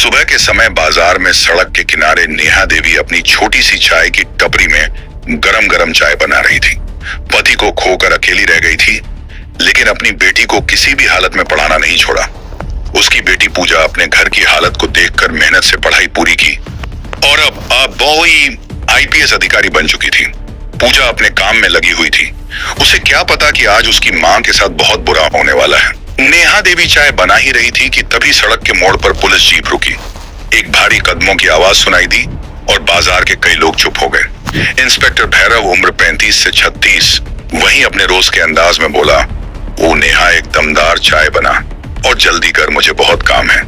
सुबह के समय बाजार में सड़क के किनारे नेहा देवी अपनी छोटी सी चाय की टपरी में गरम गरम चाय बना रही थी। पति को खोकर अकेली रह गई थी, लेकिन अपनी बेटी को किसी भी हालत में पढ़ाना नहीं छोड़ा। उसकी बेटी पूजा अपने घर की हालत को देखकर मेहनत से पढ़ाई पूरी की और अब वो ही आईपीएस अधिकारी बन चुकी थी। पूजा अपने काम में लगी हुई थी। उसे क्या पता कि आज उसकी मां के साथ बहुत बुरा होने वाला है। नेहा देवी चाय बना ही रही थी कि तभी सड़क के मोड़ पर पुलिस जीप रुकी। एक भारी कदमों की आवाज सुनाई दी और बाजार के कई लोग चुप हो गए। इंस्पेक्टर भैरव, उम्र 35 से 36, वहीं अपने रोज के अंदाज में बोला, ओ नेहा, एक दमदार चाय बना और जल्दी कर, मुझे बहुत काम है।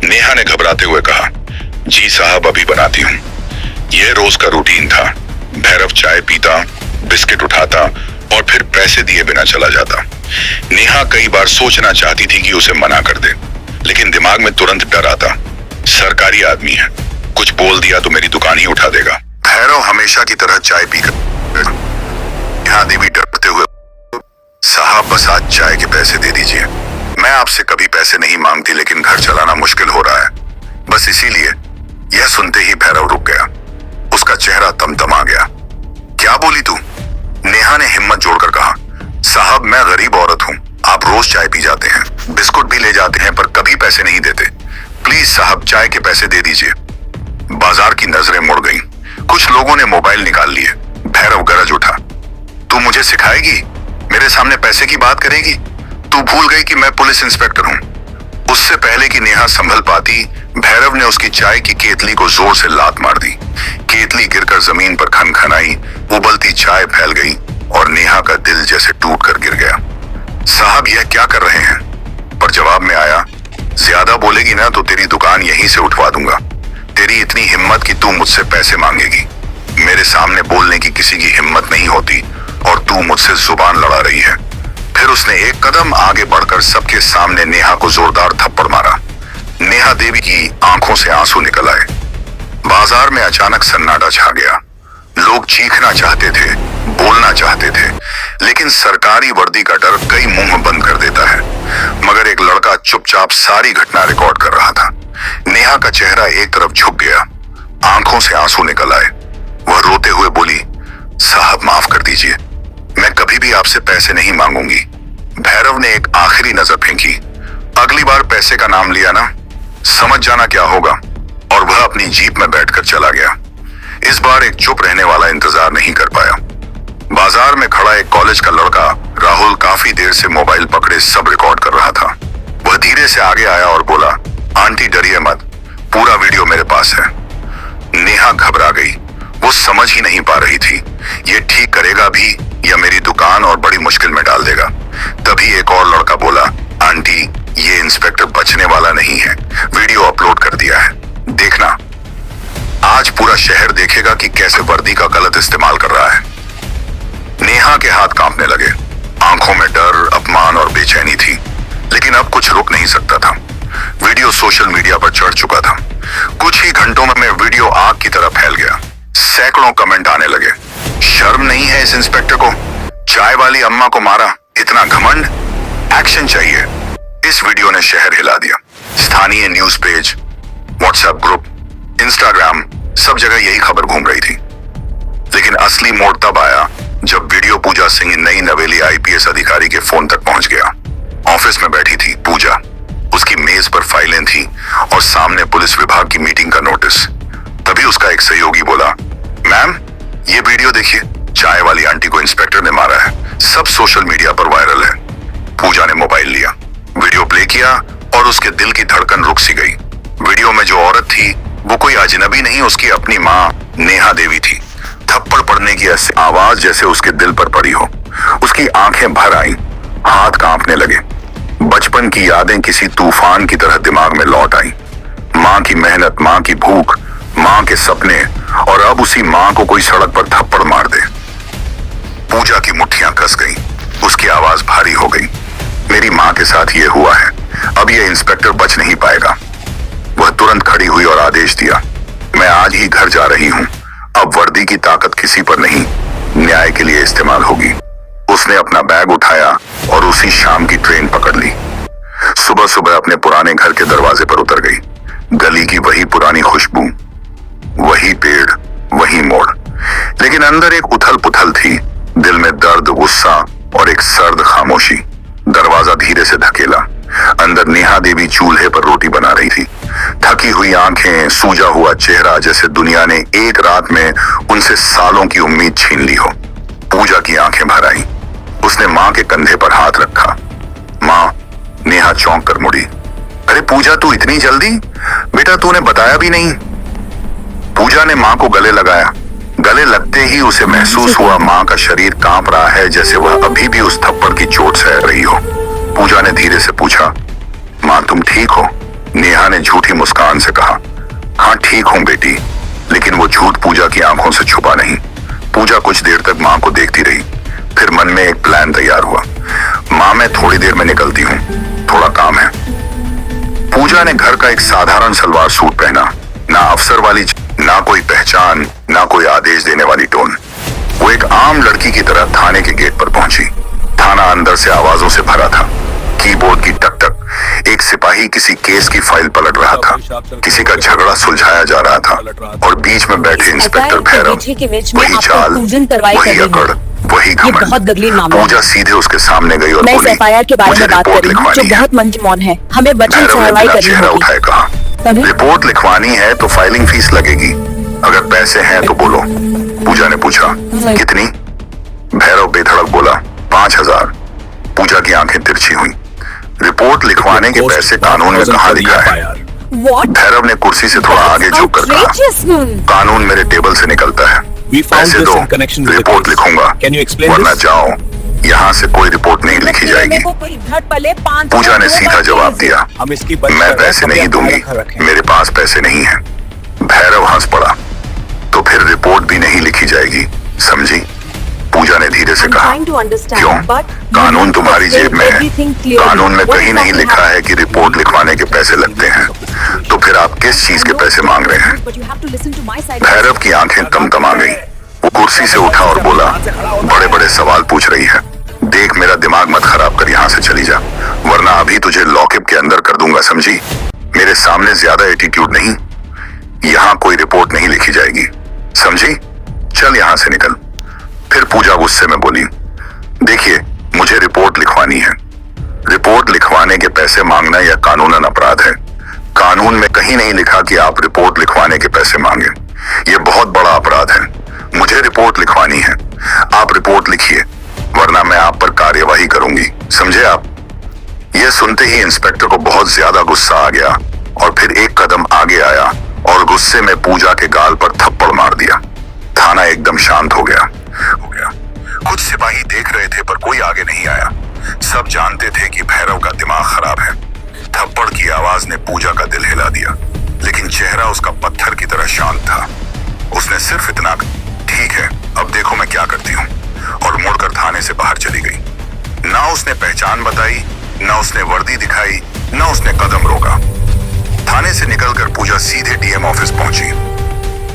नेहा ने घबराते हुए कहा, जी साहब, अभी बनाती हूँ। यह रोज का रूटीन था। भैरव चाय पीता, बिस्किट उठाता और फिर पैसे दिए बिना चला जाता। नेहा कई बार सोचना चाहती थी कि उसे मना कर दे, लेकिन दिमाग में तुरंत डर आता। सरकारी आदमी है, कुछ बोल दिया तो मेरी दुकान ही उठा देगा। भैरव हमेशा की तरह चाय पीकर नेहा देवी डरते हुए, साहब बस आज चाय के पैसे दे दीजिए। मैं आपसे कभी पैसे नहीं मांगती, लेकिन घर चलाना मुश्किल हो रहा है, बस इसीलिए। यह सुनते ही भैरव रुक गया। उसका चेहरा तमतमा गया। क्या बोली तू? नेहा ने हिम्मत जोड़कर कहा, साहब मैं गरीब औरत हूँ, आप रोज चाय पी जाते हैं, बिस्कुट भी ले जाते हैं, पर कभी पैसे नहीं देते। प्लीज साहब चाय के पैसे दे दीजिए। बाजार की नजरें मुड़ गईं। कुछ लोगों ने मोबाइल निकाल लिए। भैरव गरज उठा, तू मुझे सिखाएगी? मेरे सामने पैसे की बात करेगी? तू भूल गई कि मैं पुलिस इंस्पेक्टर हूँ। उससे पहले कि नेहा संभल पाती, भैरव ने उसकी चाय की केतली को जोर से लात मार दी। केतली गिरकर जमीन पर खनखनाई, उबलती चाय फैल गई और नेहा का दिल जैसे टूट कर गिर गया। साहब यह क्या कर रहे हैं? पर जवाब में आया, ज्यादा बोलेगी ना तो तेरी दुकान यहीं से उठवा दूंगा। तेरी इतनी हिम्मत कि तू मुझसे पैसे मांगेगी। मेरे सामने बोलने की किसी की हिम्मत नहीं होती और तू मुझसे जुबान लड़ा रही है। फिर उसने एक कदम आगे बढ़कर सबके सामने नेहा को जोरदार थप्पड़ मारा। नेहा देवी की आंखों से आंसू निकल आए। बाजार में अचानक सन्नाटा छा गया। लोग चीखना चाहते थे, बोलना चाहते थे, लेकिन सरकारी वर्दी का डर कई मुंह बंद कर देता है। मगर एक लड़का चुपचाप सारी घटना रिकॉर्ड कर रहा था। नेहा का चेहरा एक तरफ झुक गया, आंखों से आंसू निकल आए। वह रोते हुए बोली, साहब माफ कर दीजिए, मैं कभी भी आपसे पैसे नहीं मांगूंगी। भैरव ने एक आखिरी नजर फेंकी। अगली बार पैसे का नाम लिया ना, समझ जाना क्या होगा। और वह अपनी जीप में बैठकर चला गया। इस बार एक चुप रहने वाला इंतजार नहीं कर पाया। बाजार में खड़ा एक कॉलेज का लड़का राहुल काफी देर से मोबाइल पकड़े सब रिकॉर्ड कर रहा था। वह धीरे से आगे आया और बोला, आंटी डरिए मत, पूरा वीडियो मेरे पास है। नेहा घबरा गई। वो समझ ही नहीं पा रही थी, ये ठीक करेगा भी या मेरी दुकान और बड़ी मुश्किल में डाल देगा। तभी एक और लड़का बोला, आंटी ये इंस्पेक्टर बचने वाला नहीं है, वीडियो अपलोड कर दिया है, देखना। आज पूरा शहर देखेगा कि कैसे वर्दी का गलत इस्तेमाल कर रहा है। नेहा के हाथ कांपने लगे। आंखों में डर, अपमान और बेचैनी थी, लेकिन अब कुछ रुक नहीं सकता था। वीडियो सोशल मीडिया पर चढ़ चुका था। कुछ ही घंटों में वीडियो आग की तरह फैल गया। सैकड़ों कमेंट आने लगे, शर्म नहीं है इस इंस्पेक्टर को? चाय वाली अम्मा को मारा, इतना घमंड? एक्शन चाहिए। इस वीडियो ने शहर हिला दिया। स्थानीय news page, WhatsApp group, Instagram, सब जगह यही खबर घूम रही थी। लेकिन असली मोड़ तब आया जब वीडियो पूजा सिंह, नई नवेली आईपीएस अधिकारी के फोन तक पहुंच गया। ऑफिस में बैठी थी पूजा। उसकी मेज पर फाइलें थी और सामने पुलिस विभाग की मीटिंग का नोटिस। तभी उसका एक सहयोगी बोला, मैम ये वीडियो देखिए, चाय वाली आंटी को इंस्पेक्टर ने मारा है, सब सोशल मीडिया पर वायरल है। पूजा ने मोबाइल लिया, वीडियो प्ले किया और उसके दिल की धड़कन रुक सी गई। वीडियो में जो औरत थी वो कोई अजनबी नहीं, उसकी अपनी माँ नेहा देवी थी। थप्पड़ पड़ने की ऐसी आवाज जैसे उसके दिल पर पड़ी हो। उसकी आंखें भर आईं, हाथ कांपने लगे। बचपन की यादें किसी तूफान की तरह दिमाग में लौट आई। माँ की मेहनत, माँ की भूख, माँ के सपने, और अब उसी माँ को कोई सड़क पर थप्पड़ मार दे। पूजा की मुट्ठियां कस गईं, उसकी आवाज भारी हो गई। मेरी माँ के साथ ये हुआ है, अब ये इंस्पेक्टर बच नहीं पाएगा। वह तुरंत खड़ी हुई और आदेश दिया, मैं आज ही घर जा रही हूँ। अब वर्दी की ताकत किसी पर नहीं, न्याय के लिए इस्तेमाल होगी। उसने अपना बैग उठाया और उसी शाम की ट्रेन पकड़ ली। सुबह सुबह अपने पुराने घर के दरवाजे पर उतर गई। गली अंदर एक उथल पुथल थी, दिल में दर्द, गुस्सा और एक सर्द खामोशी। दरवाजा धीरे से धकेला। अंदर नेहा देवी चूल्हे पर रोटी बना रही थी। थकी हुई आंखें, सूजा हुआ चेहरा, जैसे दुनिया ने एक रात में उनसे सालों की उम्मीद छीन ली हो। पूजा की आंखें भर आई। उसने माँ के कंधे पर हाथ रखा। माँ, नेहा चौंक कर मुड़ी। अरे पूजा, तू इतनी जल्दी? बेटा, तूने बताया भी नहीं। पूजा ने माँ को गले लगाया। गले लगते ही उसे महसूस हुआ माँ का शरीर कांप रहा है, जैसे वह अभी भी उस थप्पड़ की चोट सह रही हो। पूजा ने धीरे से पूछा, माँ तुम ठीक हो? नेहा ने झूठी मुस्कान से कहा, हाँ ठीक हूँ बेटी। लेकिन वो झूठ पूजा की आंखों से छुपा नहीं। पूजा कुछ देर तक माँ को देखती रही, फिर मन में एक प्लान तैयार हुआ। माँ, मैं थोड़ी देर में निकलती हूँ, थोड़ा काम है। पूजा ने घर का एक साधारण सलवार सूट पहना, ना अफसर वाली, ना कोई पहचान, ना कोई आदेश देने वाली टोन। वो एक आम लड़की की तरह थाने के गेट पर पहुंची। थाना अंदर से आवाजों से भरा था, कीबोर्ड की टक टक। एक सिपाही किसी केस की फाइल पलट रहा था, किसी का झगड़ा सुलझाया जा रहा था, और बीच में बैठे इंस्पेक्टर भैरव। वही चाल, वही अकड़, वही घमंड। पूजा सीधे उसके सामने गई और बोली, मुझे रिपोर्ट लिखवानी है। भैरव ने चेहरा उठाए कहा, रिपोर्ट लिखवानी है तो फाइलिंग फीस लगेगी, अगर पैसे हैं तो बोलो। पूजा ने पूछा, कितनी? भैरव बेधड़क बोला, 5,000। पूजा की आंखें तिरछी हुई। रिपोर्ट लिखवाने के पैसे कानून में कहाँ लिखा है? भैरव ने कुर्सी से थोड़ा आगे झुक कर कहा, कानून मेरे टेबल से निकलता है। पैसे दो, रिपोर्ट लिखूंगा, वरना जाओ, यहाँ से कोई रिपोर्ट नहीं लिखी जाएगी। पूजा ने सीधा जवाब दिया, मैं पैसे नहीं दूंगी, मेरे पास पैसे नहीं हैं। भैरव हंस पड़ा, तो फिर रिपोर्ट भी नहीं लिखी जाएगी, समझी? पूजा ने धीरे से कहा, क्यों? कानून तुम्हारी जेब में है। कानून में कहीं नहीं लिखा है कि रिपोर्ट लिखवाने के पैसे लगते हैं, तो फिर आप किस चीज के पैसे मांग रहे हैं? भैरव की आंखें तमतमा गईं। वो कुर्सी से उठा और बोला, बड़े बड़े सवाल पूछ रही है। देख, मेरा दिमाग मत खराब कर, यहाँ से चली जा, वरना अभी तुझे लॉकअप के अंदर कर दूंगा, समझी? मेरे सामने ज्यादा एटीट्यूड नहीं। यहाँ कोई रिपोर्ट नहीं लिखी जाएगी, समझी? चल यहाँ से निकल। फिर पूजा गुस्से में बोली, देखिए, मुझे रिपोर्ट लिखवानी है। रिपोर्ट लिखवाने के पैसे मांगना यह कानूनन अपराध है। कानून में कहीं नहीं लिखा कि आप रिपोर्ट लिखवाने के पैसे मांगे। यह बहुत बड़ा अपराध है। मुझे रिपोर्ट लिखवानी है, आप रिपोर्ट लिखिए, वरना मैं आप पर कार्यवाही करूंगी, समझे आप? यह सुनते ही इंस्पेक्टर को बहुत ज्यादा गुस्सा आ गया और फिर एक कदम आगे आया और गुस्से में पूजा के गाल पर थप्पड़ मार दिया। थाना एकदम शांत हो गया। कुछ सिपाही देख रहे थे पर कोई आगे नहीं आया। सब जानते थे कि भैरव का दिमाग खराब है। थप्पड़ की आवाज ने पूजा का दिल हिला दिया, लेकिन चेहरा उसका पत्थर की तरह शांत था। उसने सिर्फ इतना, ठीक है, अब देखो मैं क्या करती हूँ, और मुड़कर थाने से बाहर चली गई। ना उसने पहचान बताई, ना उसने वर्दी दिखाई, ना उसने कदम रोका। थाने से निकलकर पूजा सीधे डीएम ऑफिस पहुंची।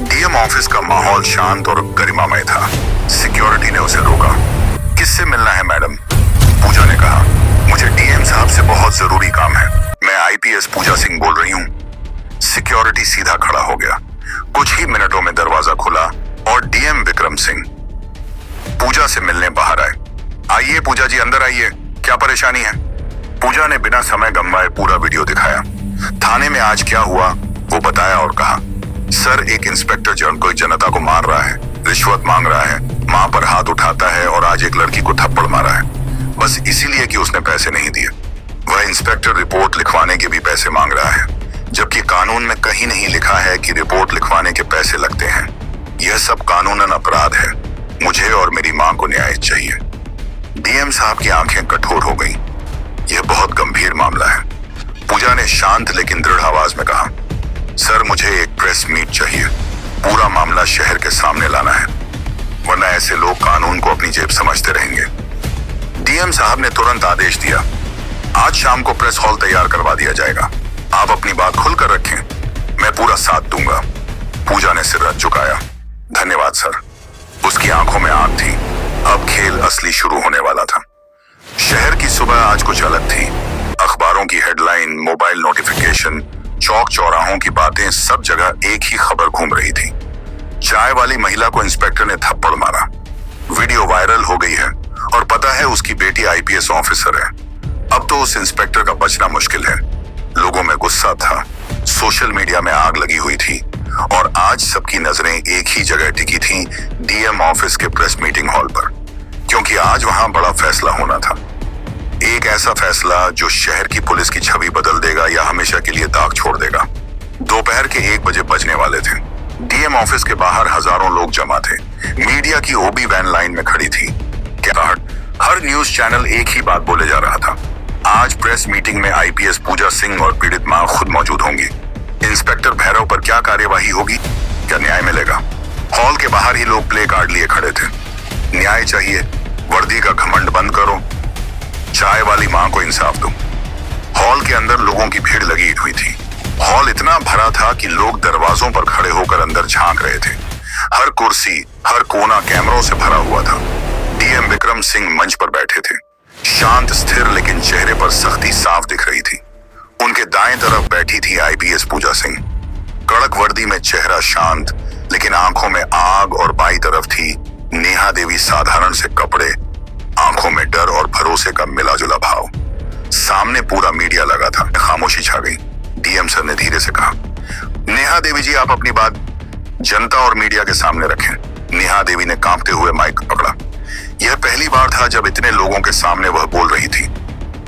डीएम ऑफिस का माहौल शांत और गरिमामय था। सिक्योरिटी ने उसे रोका। किससे मिलना है मैडम? पूजा ने कहा, मुझे डीएम साहब से बहुत जरूरी काम है। मैं आईपीएस पूजा सिंह बोल रही हूँ। सिक्योरिटी सीधा खड़ा हो गया। कुछ ही मिनटों में दरवाजा खुला और डीएम विक्रम सिंह पूजा से मिलने बाहर आए। आइए पूजा जी, अंदर आइए, क्या परेशानी है? पूजा ने बिना समय गंवाए पूरा वीडियो दिखाया। थाने में आज क्या हुआ वो बताया और कहा, सर, एक इंस्पेक्टर कोई जनता को मार रहा है, रिश्वत मांग रहा है, माँ पर हाथ उठाता है और आज एक लड़की को थप्पड़ मारा है, बस इसीलिए कि उसने पैसे नहीं दिए। वह इंस्पेक्टर रिपोर्ट लिखवाने के भी पैसे मांग रहा है, जबकि कानून में कहीं नहीं लिखा है कि रिपोर्ट लिखवाने के पैसे लगते हैं। यह सब कानूनन अपराध है। मुझे और मेरी माँ को न्याय चाहिए। डीएम साहब की आंखें कठोर हो गईं। यह बहुत गंभीर मामला है। पूजा ने शांत लेकिन दृढ़ आवाज में कहा, सर, मुझे एक प्रेस मीट चाहिए। पूरा मामला शहर के सामने लाना है, वरना ऐसे लोग कानून को अपनी जेब समझते रहेंगे। डीएम साहब ने तुरंत आदेश दिया, आज शाम को प्रेस हॉल तैयार करवा दिया जाएगा। आप अपनी बात खुलकर रखें, मैं पूरा साथ दूंगा। पूजा ने सिर रख झुकाया। धन्यवाद सर। उसकी आंखों में आग थी। अब खेल असली शुरू होने वाला था। शहर की सुबह आज कुछ अलग थी। अखबारों की हेडलाइन, मोबाइल नोटिफिकेशन, चौक चौराहों की बातें, सब जगह एक ही खबर घूम रही थी। चाय वाली महिला को इंस्पेक्टर ने थप्पड़ मारा। वीडियो वायरल हो गई है और पता है उसकी बेटी आईपीएस ऑफिसर है। अब तो उस इंस्पेक्टर का बचना मुश्किल है। लोगों में गुस्सा था, सोशल मीडिया में आग लगी हुई थी और आज सबकी नजरें एक ही जगह टिकी थी, डीएम ऑफिस के प्रेस मीटिंग हॉल पर, क्योंकि आज वहां बड़ा फैसला होना था। एक ऐसा फैसला जो शहर की पुलिस की छवि बदल देगा या हमेशा के लिए दाग छोड़ देगा। दोपहर के 1 बजे बजने वाले थे। डीएम ऑफिस के बाहर हजारों लोग जमा थे। मीडिया की ओबी वैन लाइन में खड़ी थी। हर न्यूज चैनल एक ही बात बोले जा रहा था, आज प्रेस मीटिंग में आईपीएस पूजा सिंह और पीड़ित मां खुद मौजूद होंगी। इंस्पेक्टर भैरव पर क्या कार्यवाही होगी, क्या न्याय मिलेगा? हॉल के बाहर ही लोग प्ले कार्ड लिए खड़े थे। न्याय चाहिए, वर्दी का घमंड बंद करो, चाय वाली मां को इंसाफ दो। हॉल के अंदर लोगों की भीड़ लगी हुई थी। हॉल इतना भरा था कि लोग दरवाजों पर खड़े होकर अंदर झांक रहे थे। हर कुर्सी, हर कोना कैमरों से भरा हुआ था। डीएम विक्रम सिंह मंच पर बैठे थे, शांत स्थिर, लेकिन चेहरे पर सख्ती साफ दिख रही थी। उनके दाएं तरफ बैठी थी आईपीएस पूजा सिंह, कड़क वर्दी में, चेहरा शांत लेकिन आंखों में आग, और बाईं तरफ थी नेहा देवी, साधारण से कपड़े, आंखों में डर और भरोसे का मिला जुला भाव। सामने पूरा मीडिया लगा था। खामोशी छा गई। डीएम सर ने धीरे से कहा, नेहा देवी जी, आप अपनी बात जनता और मीडिया के सामने रखें। नेहा देवी ने कांपते हुए माइक पकड़ा। यह पहली बार था जब इतने लोगों के सामने वह बोल रही थी।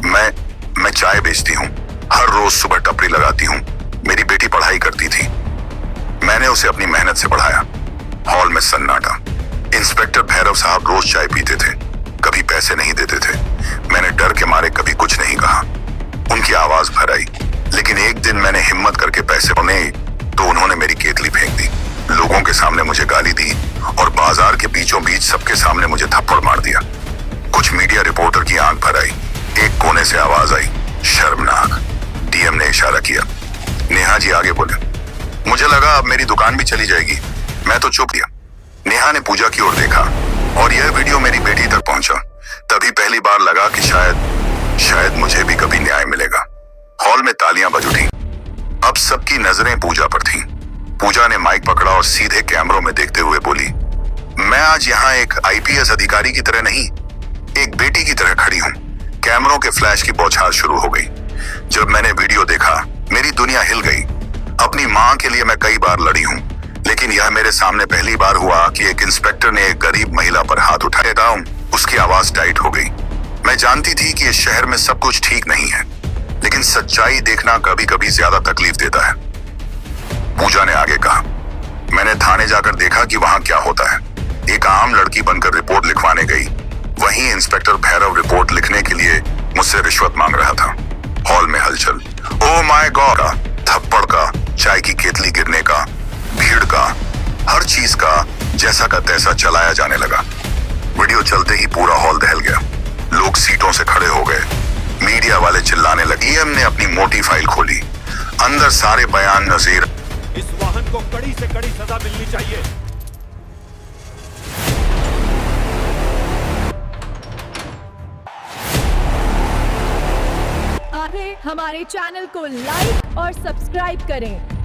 मैं चाय बेचती हूँ, हर रोज सुबह टपरी लगाती हूँ। मेरी बेटी पढ़ाई करती थी, मैंने उसे अपनी मेहनत से पढ़ाया। हॉल में सन्नाटा। इंस्पेक्टर भैरव साहब रोज चाय पीते थे, कभी पैसे नहीं देते थे। मैंने डर के मारे कभी कुछ नहीं कहा। उनकी आवाज भर आई, लेकिन एक दिन मैंने हिम्मत करके पैसे मांगे तो उन्होंने मेरी केतली फेंक दी, लोगों के सामने मुझे गाली दी और बाजार के बीचों बीच सबके सामने मुझे थप्पड़ मार दिया। कुछ मीडिया रिपोर्टर की आंख भर आई। एक कोने से आवाज आई, शर्मनाक। डीएम ने इशारा किया। नेहा जी आगे बोले। मुझे लगा अब मेरी दुकान भी चली जाएगी, मैं तो चुप गया। नेहा ने पूजा की ओर देखा और यह वीडियो मेरी बेटी तक पहुंचा। तभी पहली बार लगा कि शायद मुझे भी कभी न्याय मिलेगा। हॉल में तालियां बज उठी। अब सबकी नजरें पूजा पर थीं। पूजा ने माइक पकड़ा और सीधे कैमरों में देखते हुए बोली, मैं आज यहाँ एक आईपीएस अधिकारी की तरह नहीं, एक बेटी की तरह खड़ी हूँ। कैमरों के फ्लैश की बौछार शुरू हो गई। जब मैंने वीडियो देखा, मेरी दुनिया हिल गई। अपनी माँ के लिए मैं कई बार लड़ी हूँ, लेकिन यह मेरे सामने पहली बार हुआ कि एक इंस्पेक्टर ने एक गरीब महिला पर हाथ उठाया। उसकी आवाज टाइट हो गई। मैं जानती थी कि इस शहर में सब कुछ ठीक नहीं है, लेकिन सच्चाई देखना कभी कभी ज्यादा तकलीफ देता है। पूजा ने आगे कहा, मैंने थाने जाकर देखा कि वहां क्या होता है। एक आम लड़की बनकर रिपोर्ट लिखवाने गई, वहीं इंस्पेक्टर भैरव रिपोर्ट लिखने के लिए मुझसे रिश्वत मांग रहा था। हॉल में हलचल। ओह माय गॉड का, थप्पड़ का, चाय की केतली गिरने का, भीड़ का, हर चीज का जैसा का तैसा चलाया जाने लगा। वीडियो चलते ही पूरा हॉल दहल गया। लोग सीटों से खड़े हो गए। मीडिया वाले चिल्लाने लगे। डीएम ने अपनी मोटी फाइल खोली, अंदर सारे बयान नजीर। इस वाहन को कड़ी से कड़ी सजा मिलनी चाहिए। हमारे चैनल को लाइक और सब्सक्राइब करें।